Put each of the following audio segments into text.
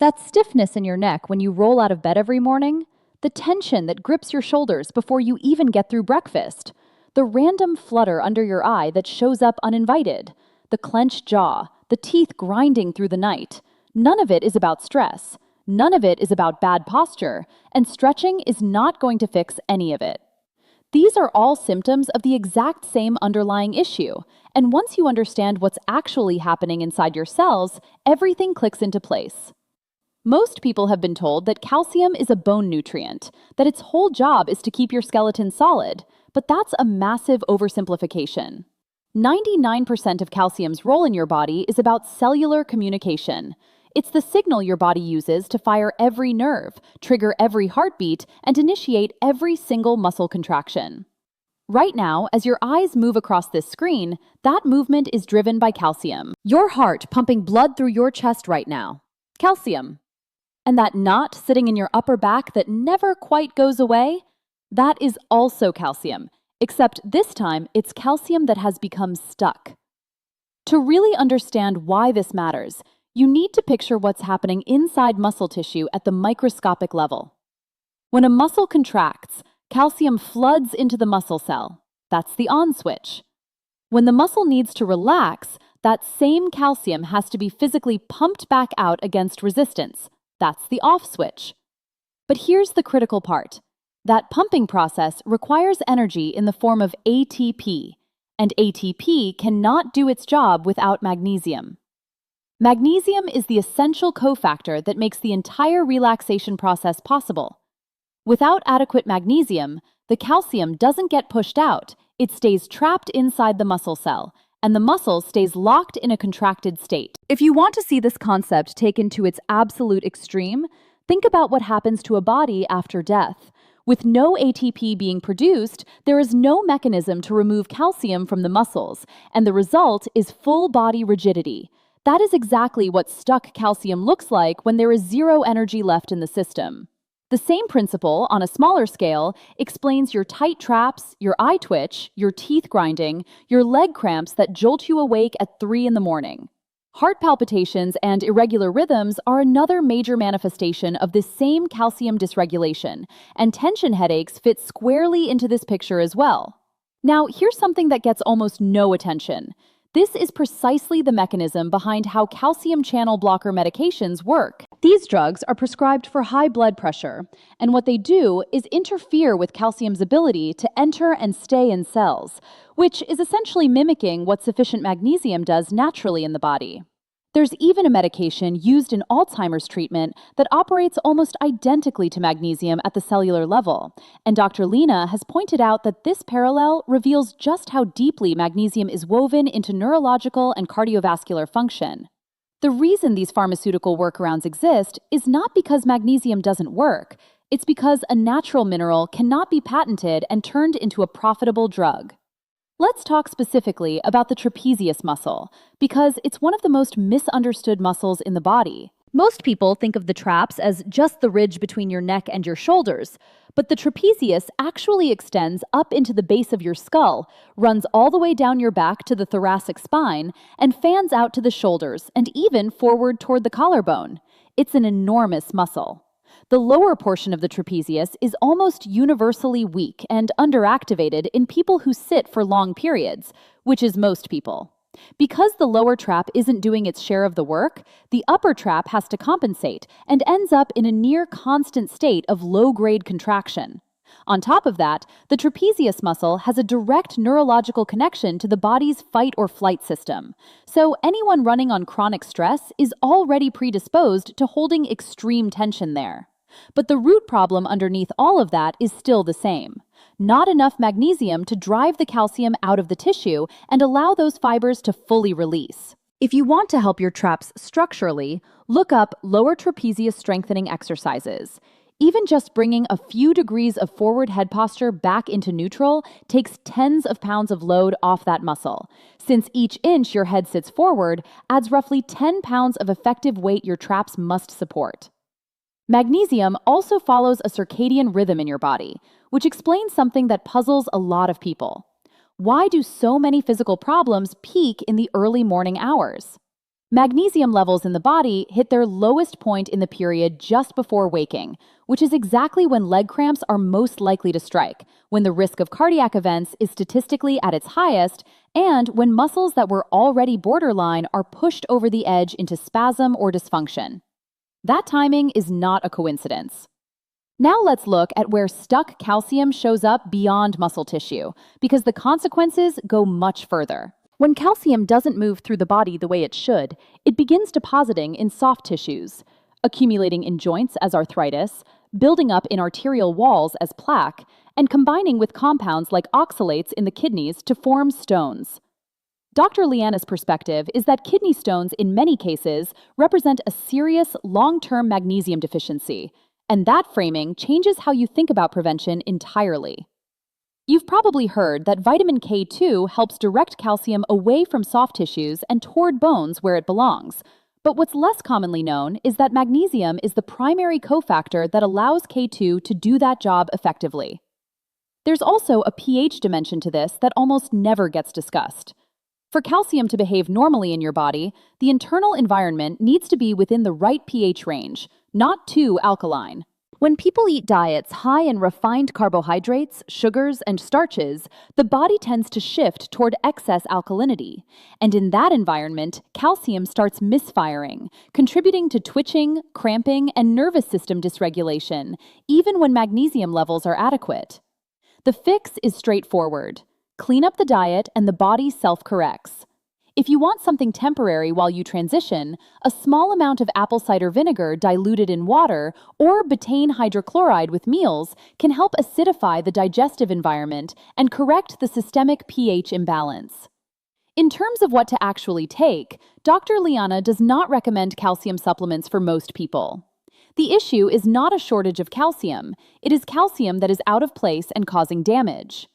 That stiffness in your neck when you roll out of bed every morning, the tension that grips your shoulders before you even get through breakfast, the random flutter under your eye that shows up uninvited, the clenched jaw, the teeth grinding through the night. None of it is about stress. None of it is about bad posture, and stretching is not going to fix any of it. These are all symptoms of the exact same underlying issue, and once you understand what's actually happening inside your cells, everything clicks into place. Most people have been told that calcium is a bone nutrient, that its whole job is to keep your skeleton solid, but that's a massive oversimplification. 99% of calcium's role in your body is about cellular communication. It's the signal your body uses to fire every nerve, trigger every heartbeat, and initiate every single muscle contraction. Right now, as your eyes move across this screen, that movement is driven by calcium. Your heart pumping blood through your chest right now. Calcium. And that knot sitting in your upper back that never quite goes away, that is also calcium, except this time it's calcium that has become stuck. To really understand why this matters, you need to picture what's happening inside muscle tissue at the microscopic level. When a muscle contracts, calcium floods into the muscle cell. That's the on switch. When the muscle needs to relax, that same calcium has to be physically pumped back out against resistance. That's the off switch. But here's the critical part. That pumping process requires energy in the form of ATP, and ATP cannot do its job without magnesium. Magnesium is the essential cofactor that makes the entire relaxation process possible. Without adequate magnesium, the calcium doesn't get pushed out, it stays trapped inside the muscle cell, and the muscle stays locked in a contracted state. If you want to see this concept taken to its absolute extreme, think about what happens to a body after death. With no ATP being produced, there is no mechanism to remove calcium from the muscles, and the result is full body rigidity. That is exactly what stuck calcium looks like when there is zero energy left in the system. The same principle, on a smaller scale, explains your tight traps, your eye twitch, your teeth grinding, your leg cramps that jolt you awake at 3 in the morning. Heart palpitations and irregular rhythms are another major manifestation of this same calcium dysregulation, and tension headaches fit squarely into this picture as well. Now, here's something that gets almost no attention. This is precisely the mechanism behind how calcium channel blocker medications work. These drugs are prescribed for high blood pressure, and what they do is interfere with calcium's ability to enter and stay in cells, which is essentially mimicking what sufficient magnesium does naturally in the body. There's even a medication used in Alzheimer's treatment that operates almost identically to magnesium at the cellular level, and DoctorLeana has pointed out that this parallel reveals just how deeply magnesium is woven into neurological and cardiovascular function. The reason these pharmaceutical workarounds exist is not because magnesium doesn't work, it's because a natural mineral cannot be patented and turned into a profitable drug. Let's talk specifically about the trapezius muscle, because it's one of the most misunderstood muscles in the body. Most people think of the traps as just the ridge between your neck and your shoulders, but the trapezius actually extends up into the base of your skull, runs all the way down your back to the thoracic spine, and fans out to the shoulders and even forward toward the collarbone. It's an enormous muscle. The lower portion of the trapezius is almost universally weak and underactivated in people who sit for long periods, which is most people. Because the lower trap isn't doing its share of the work, the upper trap has to compensate and ends up in a near constant state of low-grade contraction. On top of that, the trapezius muscle has a direct neurological connection to the body's fight or flight system. So anyone running on chronic stress is already predisposed to holding extreme tension there. But the root problem underneath all of that is still the same. Not enough magnesium to drive the calcium out of the tissue and allow those fibers to fully release. If you want to help your traps structurally, look up lower trapezius strengthening exercises. Even just bringing a few degrees of forward head posture back into neutral takes tens of pounds of load off that muscle, since each inch your head sits forward adds roughly 10 pounds of effective weight your traps must support. Magnesium also follows a circadian rhythm in your body, which explains something that puzzles a lot of people. Why do so many physical problems peak in the early morning hours? Magnesium levels in the body hit their lowest point in the period just before waking, which is exactly when leg cramps are most likely to strike, when the risk of cardiac events is statistically at its highest, and when muscles that were already borderline are pushed over the edge into spasm or dysfunction. That timing is not a coincidence. Now let's look at where stuck calcium shows up beyond muscle tissue, because the consequences go much further. When calcium doesn't move through the body the way it should, it begins depositing in soft tissues, accumulating in joints as arthritis, building up in arterial walls as plaque, and combining with compounds like oxalates in the kidneys to form stones. DoctorLeana's perspective is that kidney stones in many cases represent a serious long-term magnesium deficiency, and that framing changes how you think about prevention entirely. You've probably heard that vitamin K2 helps direct calcium away from soft tissues and toward bones where it belongs. But what's less commonly known is that magnesium is the primary cofactor that allows K2 to do that job effectively. There's also a pH dimension to this that almost never gets discussed. For calcium to behave normally in your body, the internal environment needs to be within the right pH range, not too alkaline. When people eat diets high in refined carbohydrates, sugars, and starches, the body tends to shift toward excess alkalinity. And in that environment, calcium starts misfiring, contributing to twitching, cramping, and nervous system dysregulation, even when magnesium levels are adequate. The fix is straightforward. Clean up the diet and the body self-corrects. If you want something temporary while you transition, a small amount of apple cider vinegar diluted in water or betaine hydrochloride with meals can help acidify the digestive environment and correct the systemic pH imbalance. In terms of what to actually take, DoctorLeana does not recommend calcium supplements for most people. The issue is not a shortage of calcium, it is calcium that is out of place and causing damage.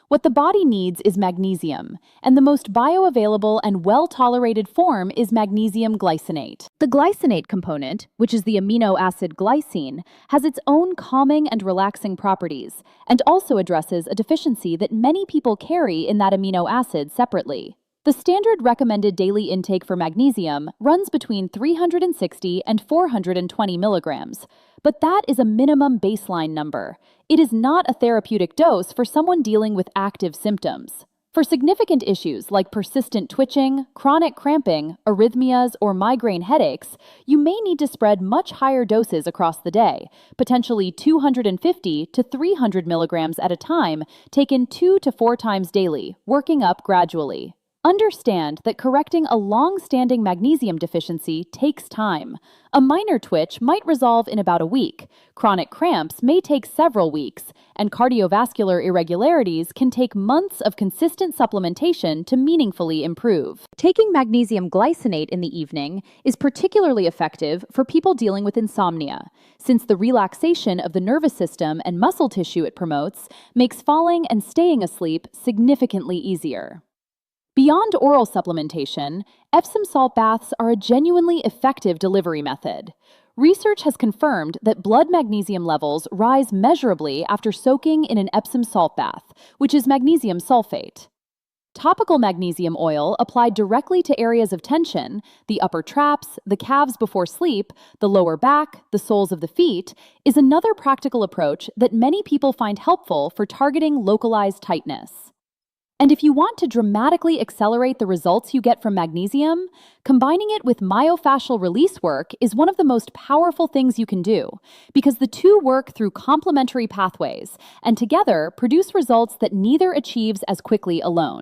What the body needs is magnesium, and the most bioavailable and well-tolerated form is magnesium glycinate. The glycinate component, which is the amino acid glycine, has its own calming and relaxing properties, and also addresses a deficiency that many people carry in that amino acid separately. The standard recommended daily intake for magnesium runs between 360 and 420 milligrams, but that is a minimum baseline number. It is not a therapeutic dose for someone dealing with active symptoms. For significant issues like persistent twitching, chronic cramping, arrhythmias, or migraine headaches, you may need to spread much higher doses across the day, potentially 250 to 300 milligrams at a time, taken 2 to 4 times daily, working up gradually. Understand that correcting a long-standing magnesium deficiency takes time. A minor twitch might resolve in about a week, chronic cramps may take several weeks, and cardiovascular irregularities can take months of consistent supplementation to meaningfully improve. Taking magnesium glycinate in the evening is particularly effective for people dealing with insomnia, since the relaxation of the nervous system and muscle tissue it promotes makes falling and staying asleep significantly easier. Beyond oral supplementation, Epsom salt baths are a genuinely effective delivery method. Research has confirmed that blood magnesium levels rise measurably after soaking in an Epsom salt bath, which is magnesium sulfate. Topical magnesium oil applied directly to areas of tension, the upper traps, the calves before sleep, the lower back, the soles of the feet, is another practical approach that many people find helpful for targeting localized tightness. And if you want to dramatically accelerate the results you get from magnesium, combining it with myofascial release work is one of the most powerful things you can do, because the two work through complementary pathways and together produce results that neither achieves as quickly alone.